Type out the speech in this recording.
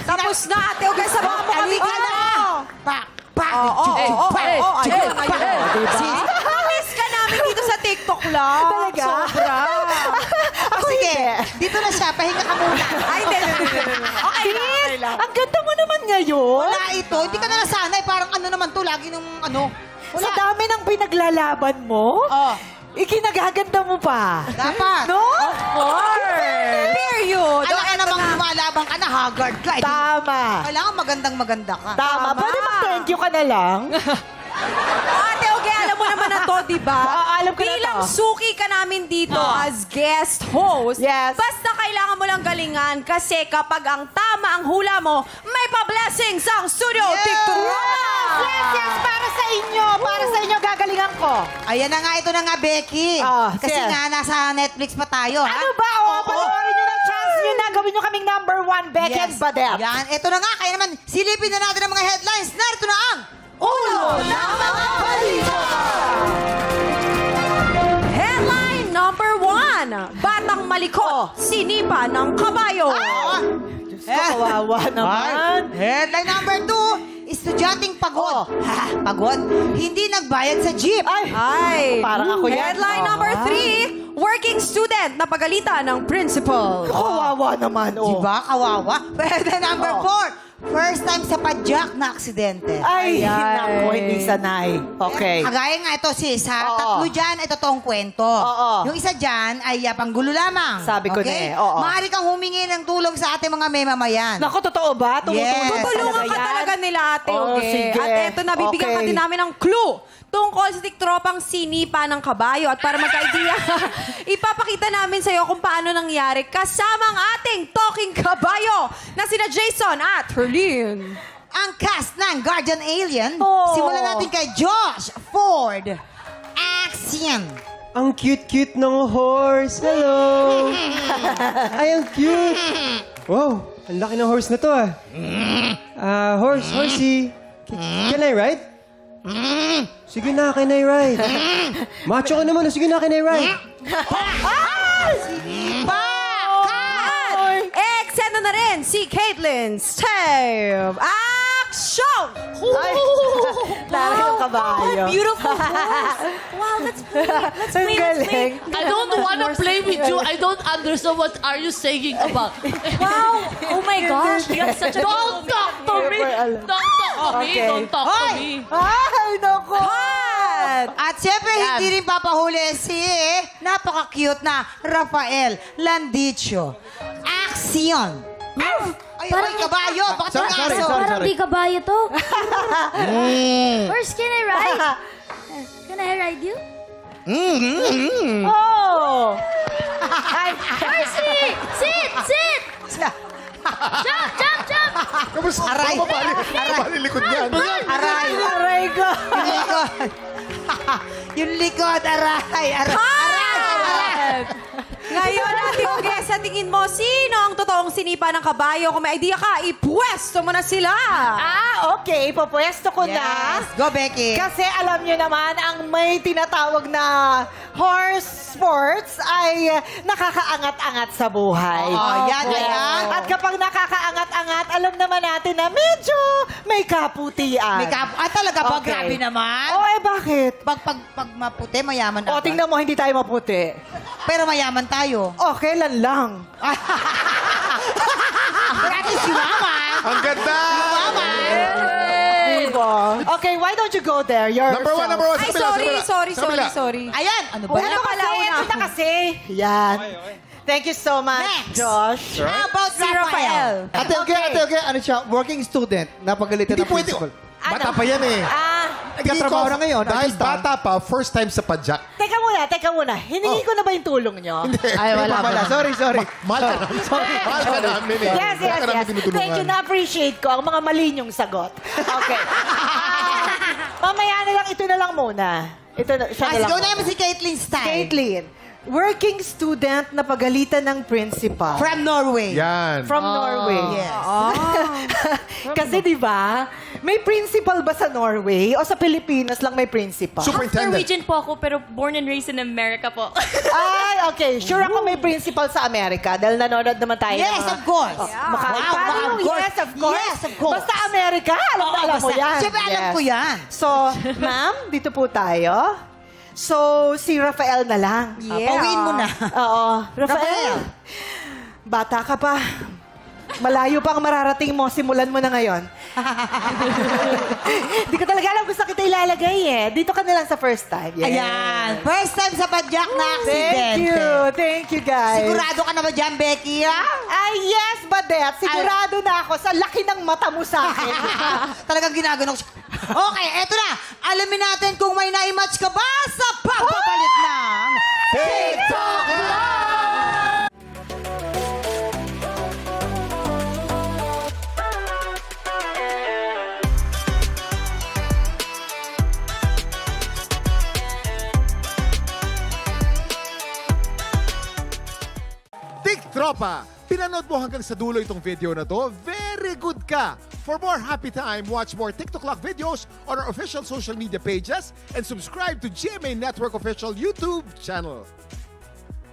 Tapos na, ate. Okay, sa mga mukha Halika na! Miss ka namin dito sa TikTok lang. Talaga? Sobra. Sige, dito na siya. Pahinga ka muna. Ay, hindi. Okay lang. Ang ganda mo naman ngayon. Wala ito. Hindi ka na nasanay. Parang ano naman to. Lagi nung ano. Sa dami ng pinaglalaban mo, Oh. ikinagaganda mo pa. Dapat. No? Of course. Period. Alam ka namang lumalabang ka na, haggard ka. Tama. Kailangan magandang-maganda ka. Tama. Pwede mag-thank you ka na lang. Ate, okay, alam mo naman na to, di ba? Oo, alam ko na Bilang to. suki ka namin dito as guest host, Yes. basta kailangan mo lang galingan kasi kapag ang tama ang hula mo, may pa-blessings ang studio. Yes. TikTok! Yes, para sa inyo. Para sa inyo, gagalingan ko. Ayan na nga, ito na nga, Becky. Kasi sige. nga, nasa Netflix pa tayo, ha? Ano ba? Panoorin nyo ng chance nyo na. Gawin nyo kaming #1, Becky and Badep. Yan, ito na nga. Kaya naman, silipin na natin ang mga headlines. Narito na ang Ulo ng mga balita! Headline number 1. Batang malikot, sinipa ng kabayo. Kawawa naman. Headline number 2. Estudyanteng pagod. Ha, pagod? Hindi nagbayad sa jeep. Ay, Parang ako yan. Headline number 3. Working student na pagalitan ng principal. Kawawa naman, oh. Diba? Kawawa. Headline number 4. First time sa padyak na aksidente. Ay, Ayan. naku, hindi sanay. Okay. Kagaya nga ito, sis, ha? Oo. Tatlo dyan ay totoong kwento. Oo. Yung isa dyan ay panggulo lamang. Sabi ko na eh, oo. Maaari kang humingi ng tulong sa ating mga mamamayan. Naku, totoo ba? Yes. Tutulungan ka yan? talaga nila, ate. Oh, Okay? sige. At eto, nabibigyan ka Okay. din namin ng clue tungkol sa tiktropang sinipa ng kabayo. At para magka-idea, ipapakita namin sa'yo kung paano nangyari kasama ang ating talking kabayo na sina Jason at Herlene. Ang cast ng Guardian Alien, Oh. simulan natin kay Josh Ford. Action! Ang cute-cute ng horse. Hello! Ay, ang cute! Wow, ang laki ng horse na to ah. Horsey. Can I ride? Sige na, can I ride? Macho ka naman, sige na, can I ride? Eksena na rin si Caitlyn Stave. Action! Ay, dahil yung kabayo. Beautiful voice. Wow, let's play. Let's Ang play. galing. I don't want to play with you. I don't understand what are you saying about. Wow. Oh my gosh. You have such a Don't talk to me. Don't talk to me. Okay. Don't talk to me. Ay, naku. At syempre, hindi rin papahuli si napaka-cute na Rafael Landicho. Action! Ay, parang kabayo. Bakit yung aso? Parang di kabayo to. First, can I ride? Can I ride you? Oh. Percy! Sit! Sit! Jump! Jump! Jump! Aray. Aray. likod niyan. Aray. Aray ko. Yung likod. Yung likod. Aray. Aray. Aray. Ngayon, Ate Uge, sa tingin mo, sino ang totoong sinipa ng kabayo? Kung may idea ka, ipwesto mo na sila. Okay. Papwesto ko na. Yes. Go, Becky. Kasi alam nyo naman, ang may tinatawag na horse sports ay nakakaangat-angat sa buhay. Oo, yan, yan. At kapag nakakaangat-angat, alam naman natin na medyo may kaputian. May talaga ba? Okay. Grabe naman. Oh, bakit? Pag maputi, mayaman O, agad. tingnan mo, hindi tayo maputi. Pero mayaman tayo. Oh, kailan lang? Dati si Mama. Ang ganda! Mama. Diba? Okay, why don't you go there? Number one. Ay, sorry. Ayan. Ano ba? Una pala, una. Ito na kasi. Yan. Thank you so much, Next. Josh. How about Si Rafael. Ate Uge, ano siya? Working student. Napagalitan Hindi ng pwede. principal. Bata pa yan eh. Nagkatrabaho na ngayon. Dahil artista. bata pa, first time sa padyak. Teka muna. Hiningi ko na ba yung tulong nyo? Ay, wala pa. Sorry. Mahal ka namin. Mahal ka namin eh. Yes. Kaya ka namin tinutulungan. Thank you. Na-appreciate ko ang mga malinyong sagot. Okay. Mamaya na lang, ito na lang muna. Ito na, siya na lang. Sigaw na muna. naman si Caitlyn style. Caitlyn, Working student na pagalitan ng principal. From Norway. Yan. From Norway. Yes. Kasi di ba, may principal ba sa Norway o sa Pilipinas lang may principal? Superintendent. Norwegian po ako, pero born and raised in America po. Ay, okay. Sure ako may principal sa Amerika dahil nanonood naman tayo. Yes, ng mga- of course. Wow, of course. Yes, of course. Yes, of course. Basta Amerika, alam na alam mo basta- yan. Siyempre, alam ko yan. So, ma'am, dito po tayo. So, si Rafael na lang. Pauwiin mo na. Oo. Rafael. Rafael, bata ka pa. Malayo pa ang mararating mo, simulan mo na ngayon. Hindi ko talaga alam kung saan kita ilalagay eh. Dito ka na lang sa first time. Yes. Ayan. First time sa padyak na Thank aksidente. you. Thank you, guys. Sigurado ka na ba dyan, Becky? Ay, yes, Badet. Sigurado na ako sa laki ng mata mo sa akin. Talagang ginaganon ko siya. Okay, eto na. Alamin natin kung may naimatch ka ba sa pagbabalik ng TikTok Tropa, pinanood mo hanggang sa dulo itong video na to? Very good ka! For more happy time, watch more TikTok Clock videos on our official social media pages and subscribe to GMA Network official YouTube channel.